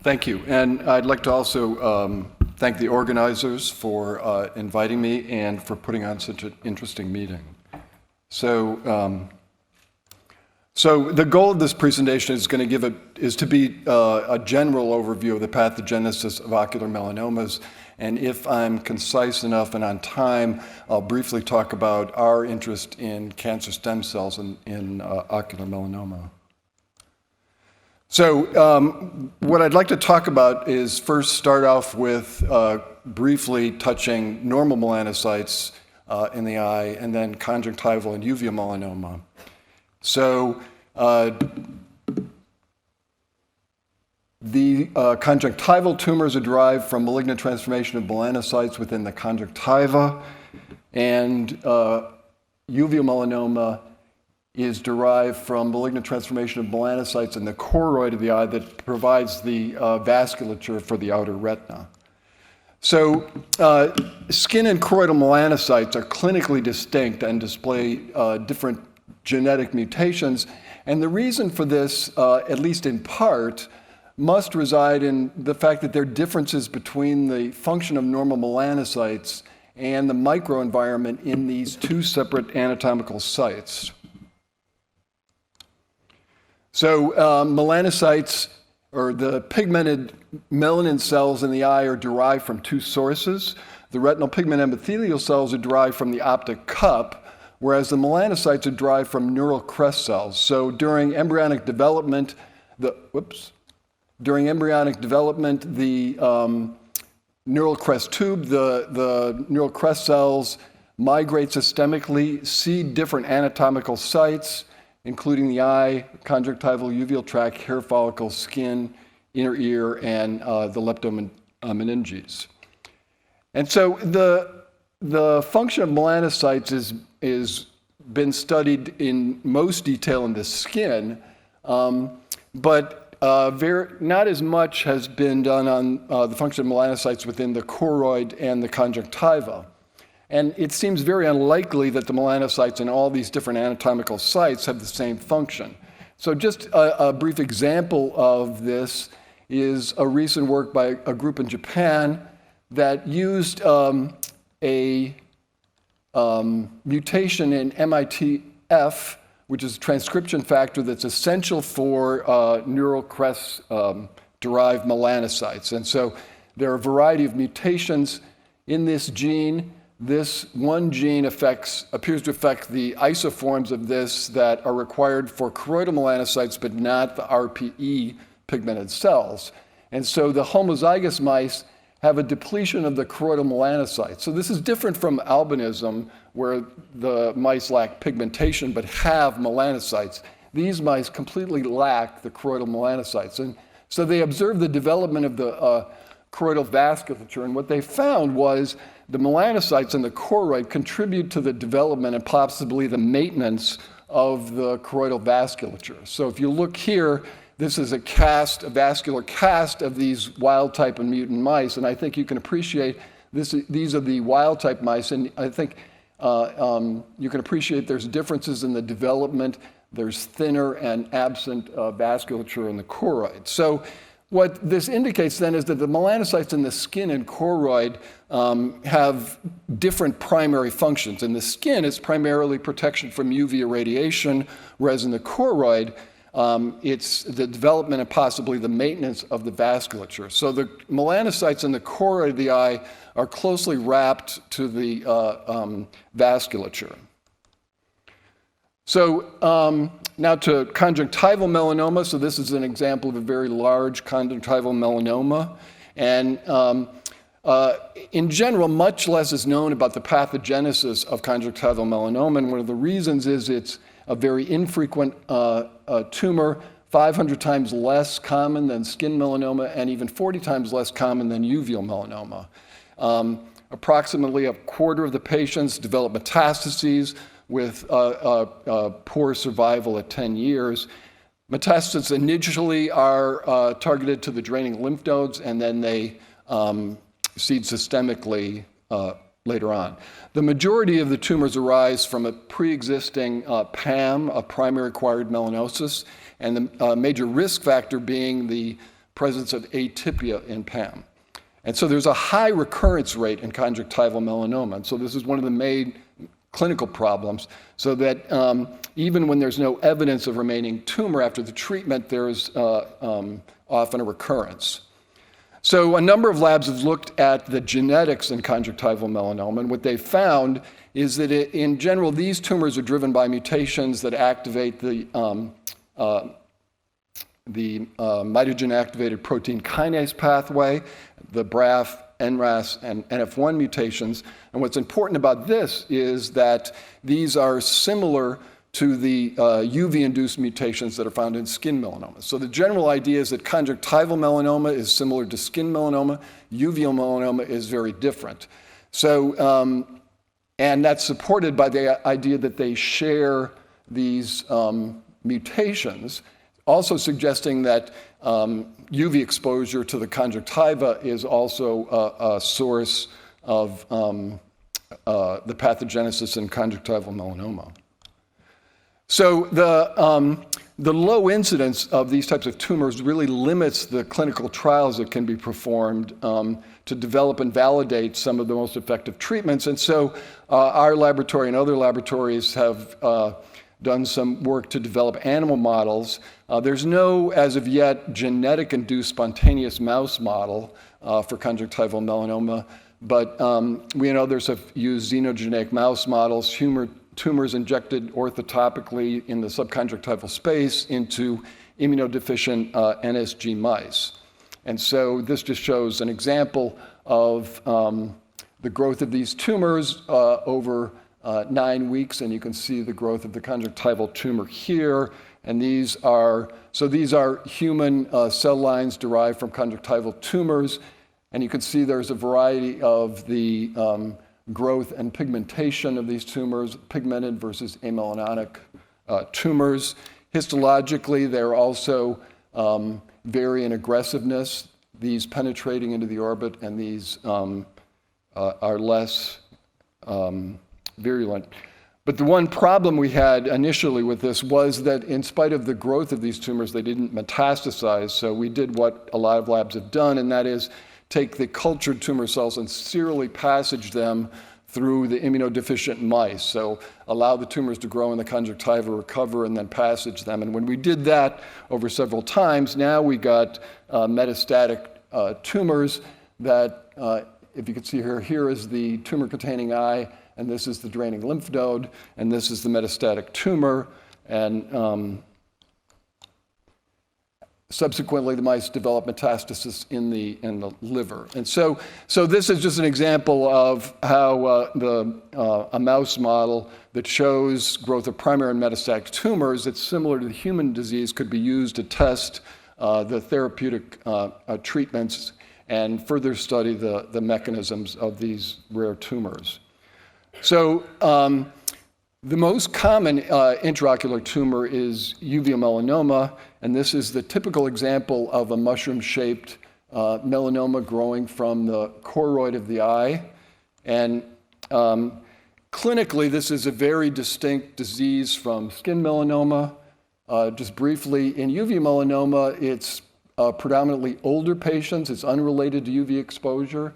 Thank you. And I'd like to also thank the organizers for inviting me and for putting on such an interesting meeting. So the goal of this presentation is going to is to be a general overview of the pathogenesis of ocular melanomas. And if I'm concise enough and on time, I'll briefly talk about our interest in cancer stem cells in ocular melanoma. So what I'd like to talk about is first start off with briefly touching normal melanocytes in the eye, and then conjunctival and uveal melanoma. So the conjunctival tumors are derived from malignant transformation of melanocytes within the conjunctiva, and uveal melanoma is derived from malignant transformation of melanocytes in the choroid of the eye that provides the vasculature for the outer retina. So skin and choroidal melanocytes are clinically distinct and display different genetic mutations, and the reason for this, at least in part, must reside in the fact that there are differences between the function of normal melanocytes and the microenvironment in these two separate anatomical sites. So melanocytes, or the pigmented melanin cells in the eye, are derived from two sources. The retinal pigment epithelial cells are derived from the optic cup, whereas the melanocytes are derived from neural crest cells. So during embryonic development, the neural crest tube, the neural crest cells migrate systemically, seed different anatomical sites, including the eye, conjunctival, uveal tract, hair follicles, skin, inner ear, and the leptomeninges. And so the function of melanocytes is been studied in most detail in the skin, but not as much has been done on the function of melanocytes within the choroid and the conjunctiva. And it seems very unlikely that the melanocytes in all these different anatomical sites have the same function. So just a brief example of this is a recent work by a group in Japan that used a mutation in MITF, which is a transcription factor that's essential for neural crest-derived melanocytes. And so there are a variety of mutations in this gene. This one gene appears to affect the isoforms of this that are required for choroidal melanocytes, but not the RPE pigmented cells. And so the homozygous mice have a depletion of the choroidal melanocytes. So this is different from albinism, where the mice lack pigmentation but have melanocytes. These mice completely lack the choroidal melanocytes. And so they observed the development of the choroidal vasculature, and what they found was the melanocytes in the choroid contribute to the development and possibly the maintenance of the choroidal vasculature. So if you look here, this is a vascular cast of these wild type and mutant mice, and I think you can appreciate these are the wild type mice, and I think you can appreciate there's differences in the development. There's thinner and absent vasculature in the choroid. So what this indicates then is that the melanocytes in the skin and choroid have different primary functions. In the skin, it's primarily protection from UV irradiation, whereas in the choroid, it's the development and possibly the maintenance of the vasculature. So the melanocytes in the choroid of the eye are closely wrapped to the vasculature. So now to conjunctival melanoma. So this is an example of a very large conjunctival melanoma. And in general, much less is known about the pathogenesis of conjunctival melanoma. And one of the reasons is it's a very infrequent tumor, 500 times less common than skin melanoma and even 40 times less common than uveal melanoma. Approximately a quarter of the patients develop metastases with poor survival at 10 years. Metastases initially are targeted to the draining lymph nodes, and then they seed systemically later on. The majority of the tumors arise from a pre-existing PAM, a primary acquired melanosis, and the major risk factor being the presence of atypia in PAM. And so there's a high recurrence rate in conjunctival melanoma. And so this is one of the main clinical problems, so that even when there's no evidence of remaining tumor after the treatment, there's often a recurrence. So a number of labs have looked at the genetics in conjunctival melanoma, and what they found is that in general, these tumors are driven by mutations that activate the mitogen-activated protein kinase pathway, the BRAF, NRAS, and NF1 mutations. And what's important about this is that these are similar to the UV-induced mutations that are found in skin melanoma. So the general idea is that conjunctival melanoma is similar to skin melanoma. Uveal melanoma is very different. So, and that's supported by the idea that they share these mutations, also suggesting that UV exposure to the conjunctiva is also a source of the pathogenesis in conjunctival melanoma. So the low incidence of these types of tumors really limits the clinical trials that can be performed to develop and validate some of the most effective treatments. And so our laboratory and other laboratories have done some work to develop animal models. There's no, as of yet, genetic-induced spontaneous mouse model for conjunctival melanoma, but we and others have used xenogenetic mouse models, tumors injected orthotopically in the subconjunctival space into immunodeficient NSG mice. And so this just shows an example of the growth of these tumors over 9 weeks, and you can see the growth of the conjunctival tumor here. And these are human cell lines derived from conjunctival tumors. And you can see there's a variety of the growth and pigmentation of these tumors, pigmented versus amelanonic tumors. Histologically, they're also vary in aggressiveness, these penetrating into the orbit, and these are less virulent. But the one problem we had initially with this was that in spite of the growth of these tumors, they didn't metastasize. So we did what a lot of labs have done, and that is take the cultured tumor cells and serially passage them through the immunodeficient mice. So allow the tumors to grow in the conjunctiva, recover, and then passage them. And when we did that over several times, now we got metastatic tumors that, if you can see here is the tumor-containing eye, and this is the draining lymph node, and this is the metastatic tumor. And subsequently, the mice develop metastasis in the liver. And so this is just an example of how a mouse model that shows growth of primary and metastatic tumors that's similar to the human disease could be used to test the therapeutic treatments and further study the mechanisms of these rare tumors. So the most common intraocular tumor is uveal melanoma, and this is the typical example of a mushroom-shaped melanoma growing from the choroid of the eye. And clinically, this is a very distinct disease from skin melanoma. Just briefly, in uveal melanoma, it's predominantly older patients. It's unrelated to UV exposure.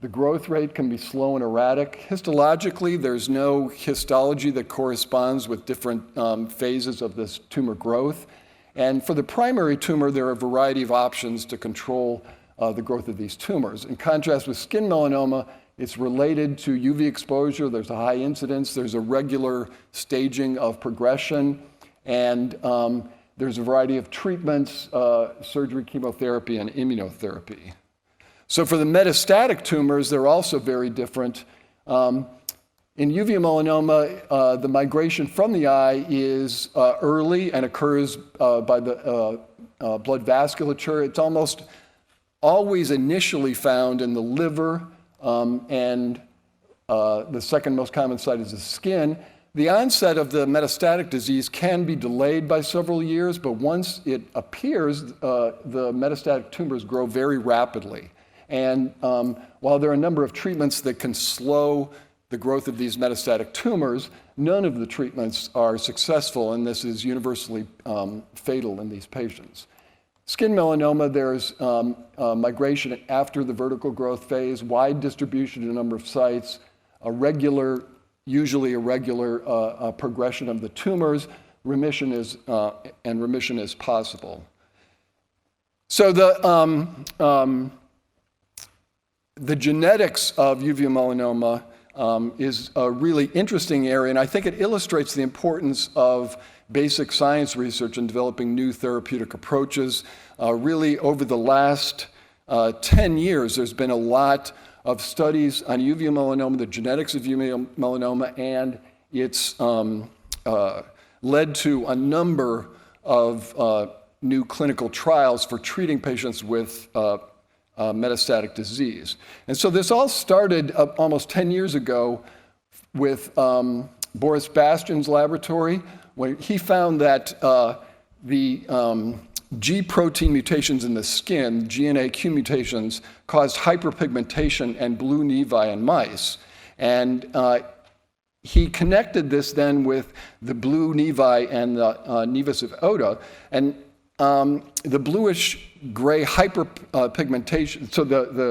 The growth rate can be slow and erratic. Histologically, there's no histology that corresponds with different phases of this tumor growth. And for the primary tumor, there are a variety of options to control the growth of these tumors. In contrast with skin melanoma, it's related to UV exposure. There's a high incidence. There's a regular staging of progression. And there's a variety of treatments, surgery, chemotherapy, and immunotherapy. So for the metastatic tumors, they're also very different. In uveal melanoma, the migration from the eye is early and occurs by the blood vasculature. It's almost always initially found in the liver, and the second most common site is the skin. The onset of the metastatic disease can be delayed by several years, but once it appears, the metastatic tumors grow very rapidly. And while there are a number of treatments that can slow the growth of these metastatic tumors, none of the treatments are successful, and this is universally fatal in these patients. Skin melanoma, there's migration after the vertical growth phase, wide distribution in a number of sites, usually irregular progression of the tumors. Remission is possible. So the genetics of uveal melanoma is a really interesting area, and I think it illustrates the importance of basic science research in developing new therapeutic approaches. Really, over the last 10 years, there's been a lot of studies on uveal melanoma, the genetics of uveal melanoma, and it's led to a number of new clinical trials for treating patients with metastatic disease. And so this all started almost 10 years ago with Boris Bastian's laboratory, when he found that the G protein mutations in the skin, GNAQ mutations, caused hyperpigmentation and blue nevi in mice. And he connected this then with the blue nevi and the nevus of Ota. And the bluish-gray hyperpigmentation, so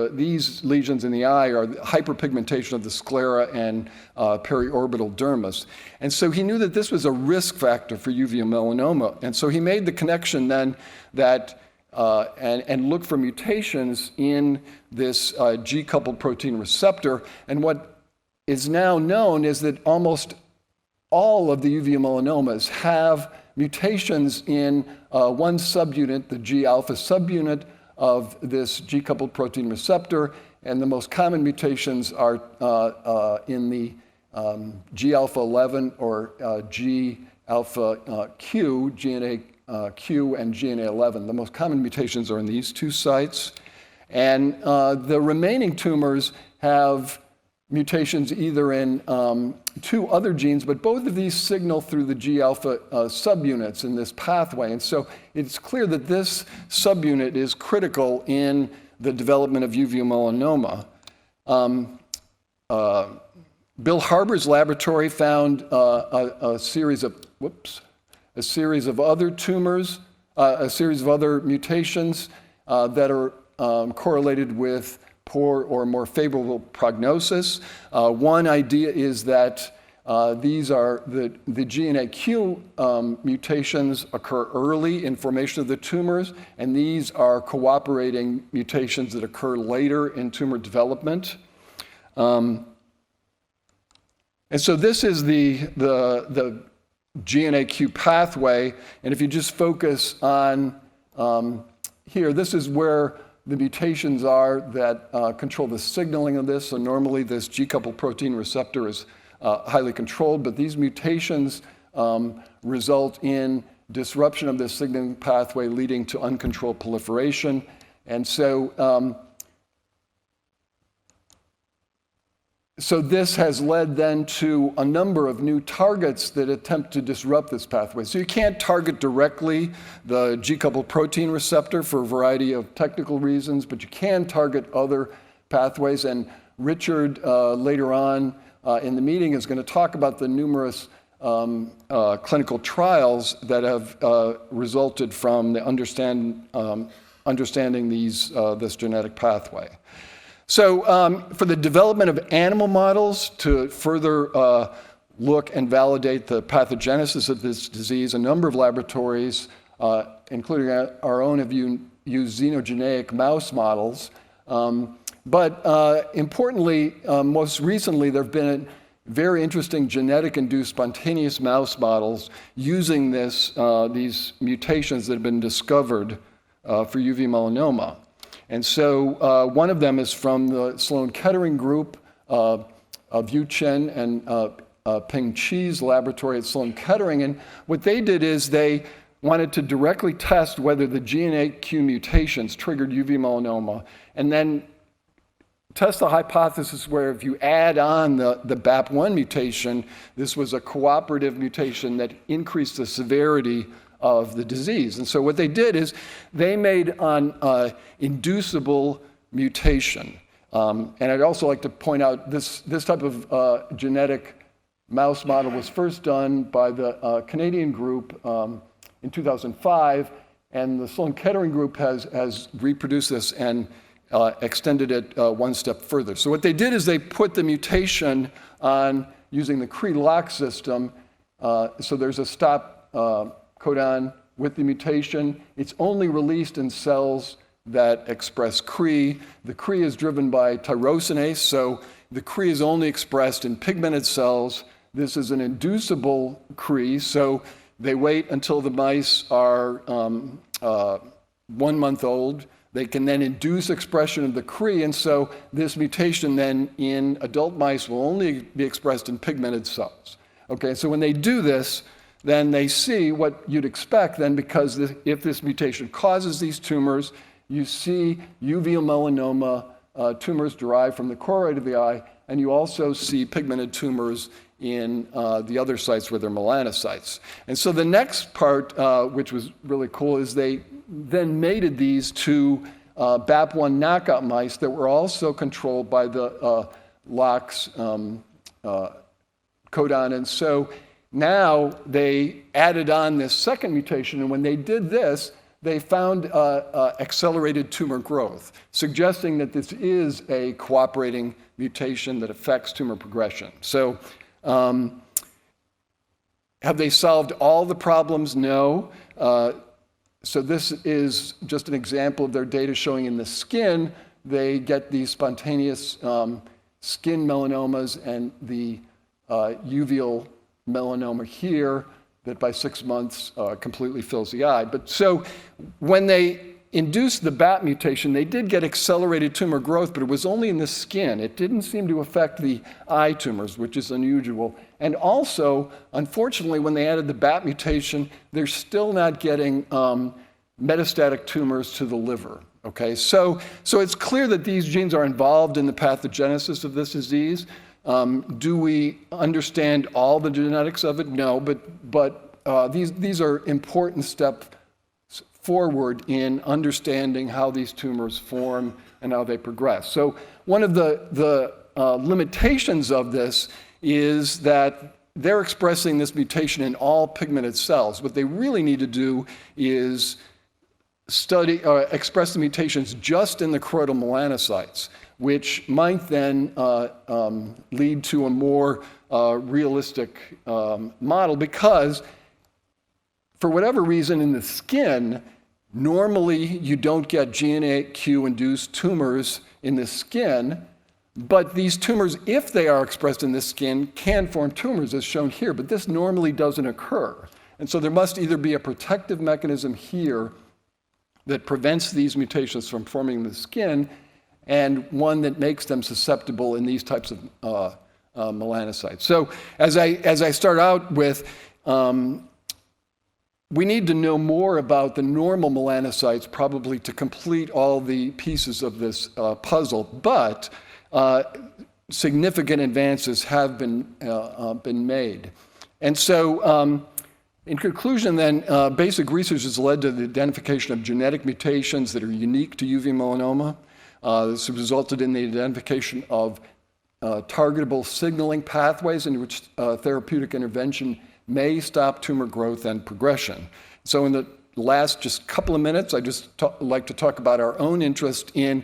these lesions in the eye are the hyperpigmentation of the sclera and periorbital dermis. And so he knew that this was a risk factor for uveal melanoma. And so he made the connection then that, and looked for mutations in this G-coupled protein receptor. And what is now known is that almost all of the uveal melanomas have mutations in one subunit, the G-alpha subunit of this G-coupled protein receptor, and the most common mutations are in the G-alpha 11 or G-alpha Q, GNAQ and GNA11. The most common mutations are in these two sites. And the remaining tumors have mutations either in two other genes, but both of these signal through the G-alpha subunits in this pathway. And so it's clear that this subunit is critical in the development of uveal melanoma. Bill Harbor's laboratory found a series of other tumors, a series of other mutations that are correlated with poor or more favorable prognosis. One idea is that these are the GNAQ mutations occur early in formation of the tumors, and these are cooperating mutations that occur later in tumor development. And so this is the GNAQ pathway, and if you just focus on here, this is where the mutations are that control the signaling of this. So normally this G-coupled protein receptor is highly controlled, but these mutations result in disruption of this signaling pathway, leading to uncontrolled proliferation. And so, so this has led then to a number of new targets that attempt to disrupt this pathway. So you can't target directly the G-coupled protein receptor for a variety of technical reasons, but you can target other pathways. And Richard, later on in the meeting, is going to talk about the numerous clinical trials that have resulted from the understanding this genetic pathway. So for the development of animal models to further look and validate the pathogenesis of this disease, a number of laboratories, including our own, have used xenogeneic mouse models. But importantly, most recently, there have been very interesting genetic-induced spontaneous mouse models using these mutations that have been discovered for uveal melanoma. And so one of them is from the Sloan Kettering group of Yu Chen and Ping Chi's laboratory at Sloan Kettering. And what they did is they wanted to directly test whether the GNAQ mutations triggered uveal melanoma, and then test the hypothesis where if you add on the BAP1 mutation, this was a cooperative mutation that increased the severity of the disease. And so what they did is they made an inducible mutation. And I'd also like to point out this type of genetic mouse model was first done by the Canadian group in 2005. And the Sloan Kettering group has reproduced this and extended it one step further. So what they did is they put the mutation on using the Cre-lock system. So there's a stop codon with the mutation. It's only released in cells that express Cre. The Cre is driven by tyrosinase, so the Cre is only expressed in pigmented cells. This is an inducible Cre, so they wait until the mice are 1 month old. They can then induce expression of the Cre, and so this mutation then in adult mice will only be expressed in pigmented cells. Okay, so when they do this, then they see what you'd expect then, because if this mutation causes these tumors, you see uveal melanoma tumors derived from the choroid of the eye, and you also see pigmented tumors in the other sites where they're melanocytes. And so the next part, which was really cool, is they then mated these to BAP1 knockout mice that were also controlled by the LOX codon. And so now they added on this second mutation, and when they did this, they found accelerated tumor growth, suggesting that this is a cooperating mutation that affects tumor progression. So have they solved all the problems? No. So this is just an example of their data showing in the skin, they get these spontaneous skin melanomas and the uveal melanoma here that by 6 months completely fills the eye. But so when they induced the BAP mutation, they did get accelerated tumor growth, but it was only in the skin. It didn't seem to affect the eye tumors, which is unusual. And also, unfortunately, when they added the BAP mutation, they're still not getting metastatic tumors to the liver. Okay, so it's clear that these genes are involved in the pathogenesis of this disease. Do we understand all the genetics of it? No, but these are important steps forward in understanding how these tumors form and how they progress. So one of the limitations of this is that they're expressing this mutation in all pigmented cells. What they really need to do is express the mutations just in the choroidal melanocytes, which might then lead to a more realistic model, because for whatever reason in the skin, normally you don't get GNAQ-induced tumors in the skin, but these tumors, if they are expressed in the skin, can form tumors as shown here, but this normally doesn't occur. And so there must either be a protective mechanism here that prevents these mutations from forming in the skin, and one that makes them susceptible in these types of melanocytes. So as I start out with, we need to know more about the normal melanocytes probably to complete all the pieces of this puzzle, but significant advances have been made. And so in conclusion then, basic research has led to the identification of genetic mutations that are unique to uveal melanoma. This has resulted in the identification of targetable signaling pathways in which therapeutic intervention may stop tumor growth and progression. So in the last just couple of minutes, I just like to talk about our own interest in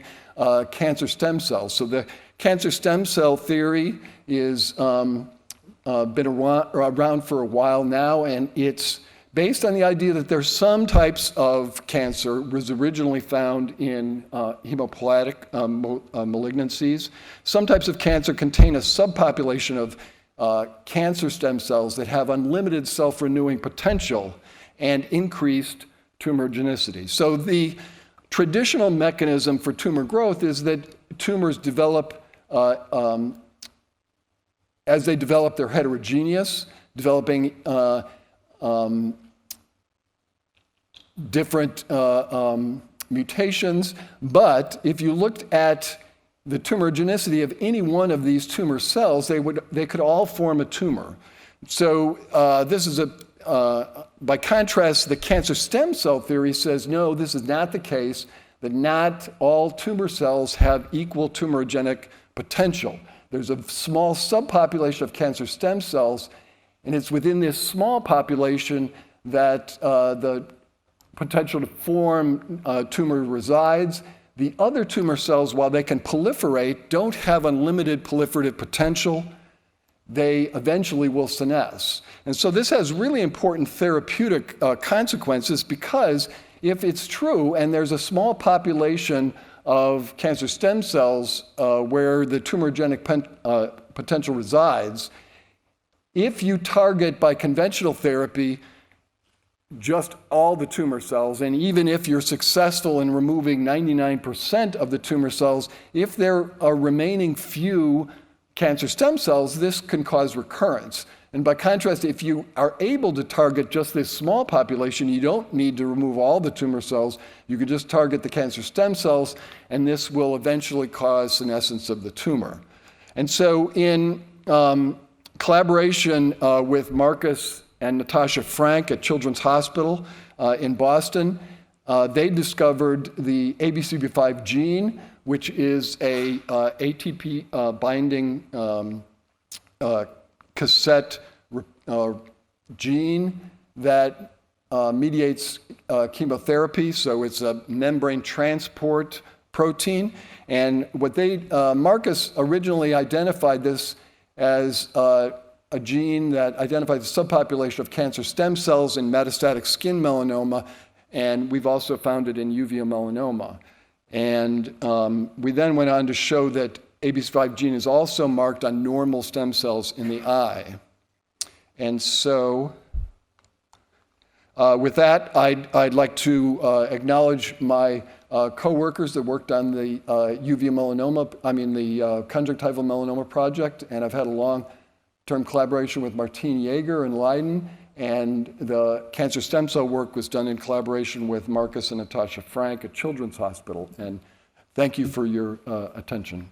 cancer stem cells. So the cancer stem cell theory is been around for a while now, and it's based on the idea that there's some types of cancer was originally found in hematopoietic malignancies. Some types of cancer contain a subpopulation of cancer stem cells that have unlimited self-renewing potential and increased tumorigenicity. So the traditional mechanism for tumor growth is that tumors develop, as they develop, they're heterogeneous, developing different mutations. But if you looked at the tumorigenicity of any one of these tumor cells, they could all form a tumor. So this is by contrast, the cancer stem cell theory says, no, this is not the case, that not all tumor cells have equal tumorigenic potential. There's a small subpopulation of cancer stem cells, and it's within this small population that the potential to form tumor resides. The other tumor cells, while they can proliferate, don't have unlimited proliferative potential. They eventually will senesce. And so this has really important therapeutic consequences, because if it's true and there's a small population of cancer stem cells where the tumorigenic potential resides, if you target by conventional therapy just all the tumor cells, and even if you're successful in removing 99% of the tumor cells, if there are remaining few cancer stem cells, this can cause recurrence. And by contrast, if you are able to target just this small population, you don't need to remove all the tumor cells. You can just target the cancer stem cells, and this will eventually cause senescence of the tumor. And so in collaboration with Marcus and Natasha Frank at Children's Hospital in Boston, they discovered the ABCB5 gene, which is a ATP binding cassette gene that mediates chemotherapy. So it's a membrane transport protein. And what Marcus originally identified this as a gene that identifies a subpopulation of cancer stem cells in metastatic skin melanoma, and we've also found it in uveal melanoma. And we then went on to show that ABCB5 gene is also marked on normal stem cells in the eye. And so with that, I'd like to acknowledge my co-workers that worked on the the conjunctival melanoma project, and I've had a long-term collaboration with Martine Jaeger in Leiden, and the cancer stem cell work was done in collaboration with Marcus and Natasha Frank at Children's Hospital. And thank you for your attention.